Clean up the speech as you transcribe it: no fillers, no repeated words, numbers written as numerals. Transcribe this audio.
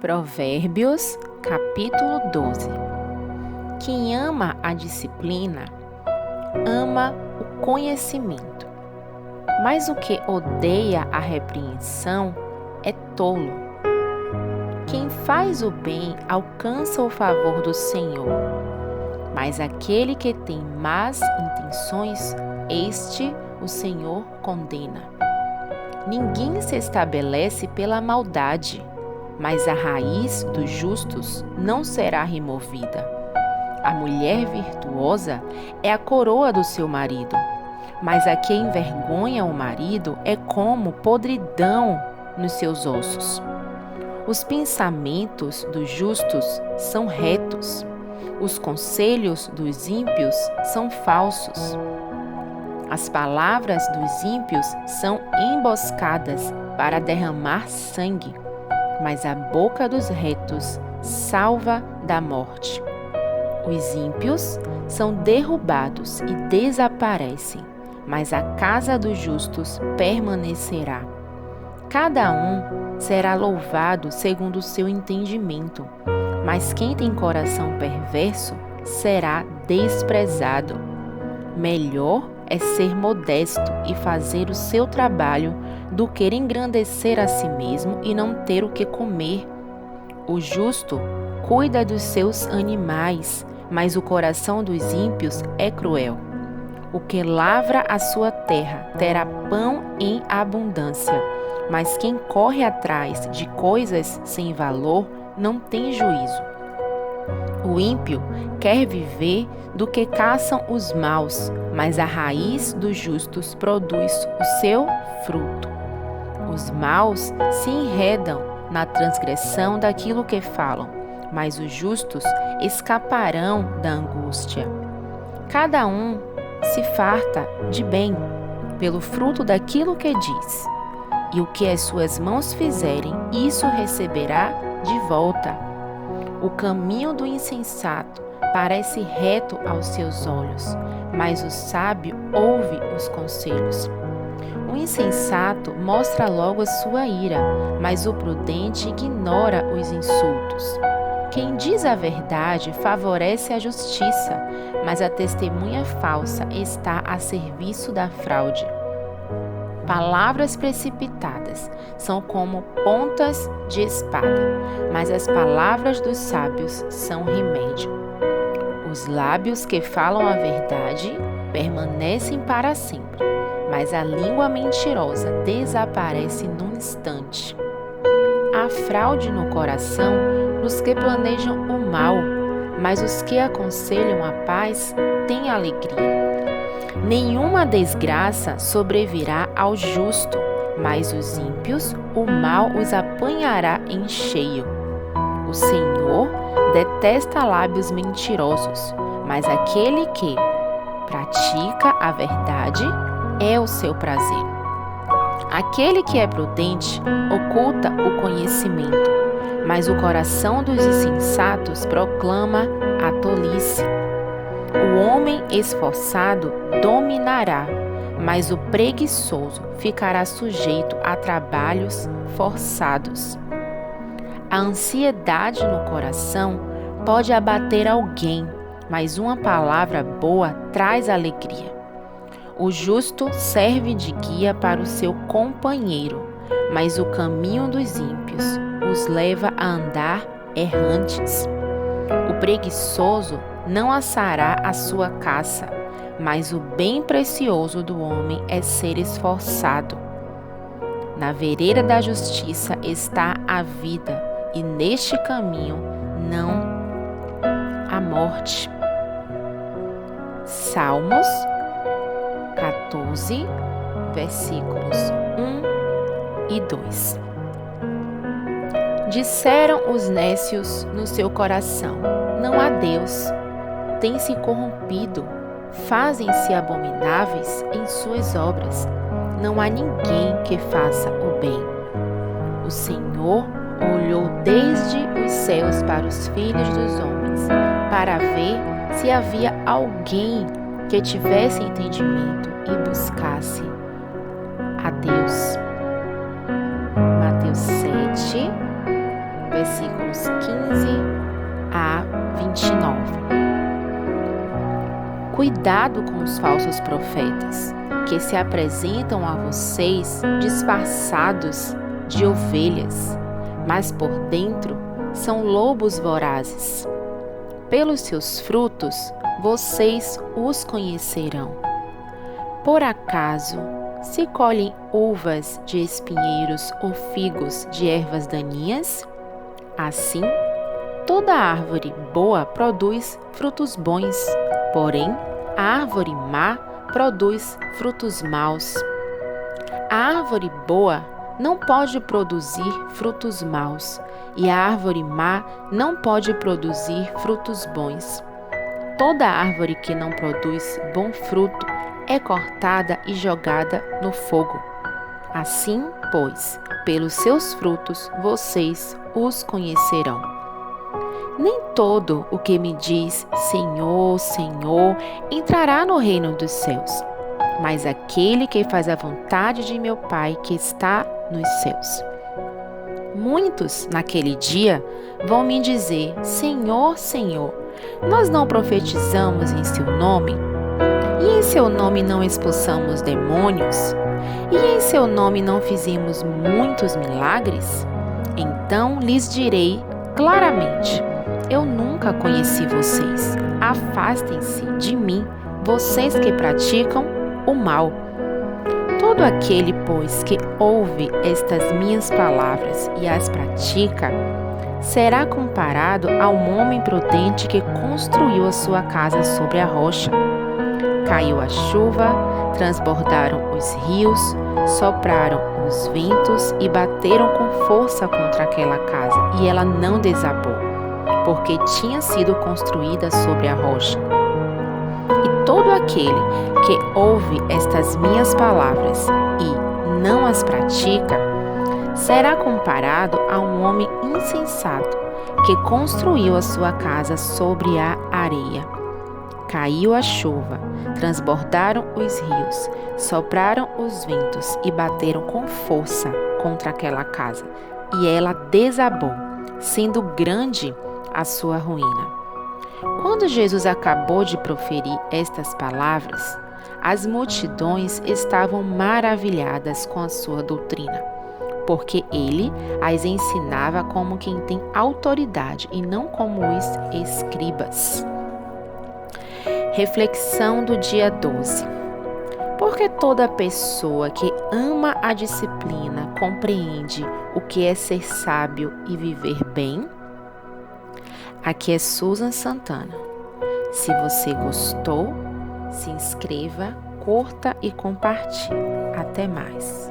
Provérbios, capítulo 12. Quem ama a disciplina, ama o conhecimento, mas o que odeia a repreensão é tolo. Quem faz o bem alcança o favor do Senhor, mas aquele que tem más intenções, este o Senhor condena. Ninguém se estabelece pela maldade, mas a raiz dos justos não será removida. A mulher virtuosa é a coroa do seu marido, mas a que envergonha o marido é como podridão nos seus ossos. Os pensamentos dos justos são retos, os conselhos dos ímpios são falsos. As palavras dos ímpios são emboscadas para derramar sangue, mas a boca dos retos salva da morte. Os ímpios são derrubados e desaparecem, mas a casa dos justos permanecerá. Cada um será louvado segundo o seu entendimento, mas quem tem coração perverso será desprezado. Melhor é ser modesto e fazer o seu trabalho do que engrandecer a si mesmo e não ter o que comer. O justo cuida dos seus animais, mas o coração dos ímpios é cruel. O que lavra a sua terra terá pão em abundância, mas quem corre atrás de coisas sem valor não tem juízo. O ímpio quer viver do que caçam os maus, mas a raiz dos justos produz o seu fruto. Os maus se enredam na transgressão daquilo que falam, mas os justos escaparão da angústia. Cada um se farta de bem pelo fruto daquilo que diz, e o que as suas mãos fizerem, isso receberá de volta. O caminho do insensato parece reto aos seus olhos, mas o sábio ouve os conselhos. O insensato mostra logo a sua ira, mas o prudente ignora os insultos. Quem diz a verdade favorece a justiça, mas a testemunha falsa está a serviço da fraude. Palavras precipitadas são como pontas de espada, mas as palavras dos sábios são remédio. Os lábios que falam a verdade permanecem para sempre, mas a língua mentirosa desaparece num instante. Há fraude no coração dos que planejam o mal, mas os que aconselham a paz têm alegria. Nenhuma desgraça sobrevirá ao justo, mas os ímpios, o mal os apanhará em cheio. O Senhor detesta lábios mentirosos, mas aquele que pratica a verdade é o seu prazer. Aquele que é prudente oculta o conhecimento, mas o coração dos insensatos proclama a tolice. O homem esforçado dominará, mas o preguiçoso ficará sujeito a trabalhos forçados. A ansiedade no coração pode abater alguém, mas uma palavra boa traz alegria. O justo serve de guia para o seu companheiro, mas o caminho dos ímpios os leva a andar errantes. O preguiçoso não assará a sua caça, mas o bem precioso do homem é ser esforçado. Na vereda da justiça está a vida, e neste caminho não a morte. Salmos 14, versículos 1 e 2. Disseram os nécios no seu coração: não há Deus. Têm-se corrompido, fazem-se abomináveis em suas obras. Não há ninguém que faça o bem. O Senhor olhou desde os céus para os filhos dos homens, para ver se havia alguém que tivesse entendimento e buscasse a Deus. Mateus 7, versículos 15 a 29. Cuidado com os falsos profetas, que se apresentam a vocês disfarçados de ovelhas, mas por dentro são lobos vorazes. Pelos seus frutos vocês os conhecerão. Por acaso se colhem uvas de espinheiros ou figos de ervas daninhas? Assim, toda árvore boa produz frutos bons, porém, a árvore má produz frutos maus. A árvore boa não pode produzir frutos maus, e a árvore má não pode produzir frutos bons. Toda árvore que não produz bom fruto é cortada e jogada no fogo. Assim, pois, pelos seus frutos vocês os conhecerão. Nem todo o que me diz Senhor, Senhor, entrará no reino dos céus, mas aquele que faz a vontade de meu Pai que está nos céus. Muitos, naquele dia, vão me dizer, Senhor, Senhor, nós não profetizamos em seu nome? E em seu nome não expulsamos demônios? E em seu nome não fizemos muitos milagres? Então lhes direi claramente, eu nunca conheci vocês. Afastem-se de mim, vocês que praticam o mal. Todo aquele, pois, que ouve estas minhas palavras e as pratica, será comparado a um homem prudente que construiu a sua casa sobre a rocha. Caiu a chuva, transbordaram os rios, sopraram os ventos e bateram com força contra aquela casa, e ela não desabou, porque tinha sido construída sobre a rocha. E todo aquele que ouve estas minhas palavras e não as pratica, será comparado a um homem insensato que construiu a sua casa sobre a areia. Caiu a chuva, transbordaram os rios, sopraram os ventos e bateram com força contra aquela casa, e ela desabou, sendo grande a sua ruína. Quando Jesus acabou de proferir estas palavras, as multidões estavam maravilhadas com a sua doutrina, porque ele as ensinava como quem tem autoridade e não como os escribas. Reflexão do dia 12. Porque toda pessoa que ama a disciplina compreende o que é ser sábio e viver bem? Aqui é Susan Santana. Se você gostou, se inscreva, curta e compartilhe. Até mais.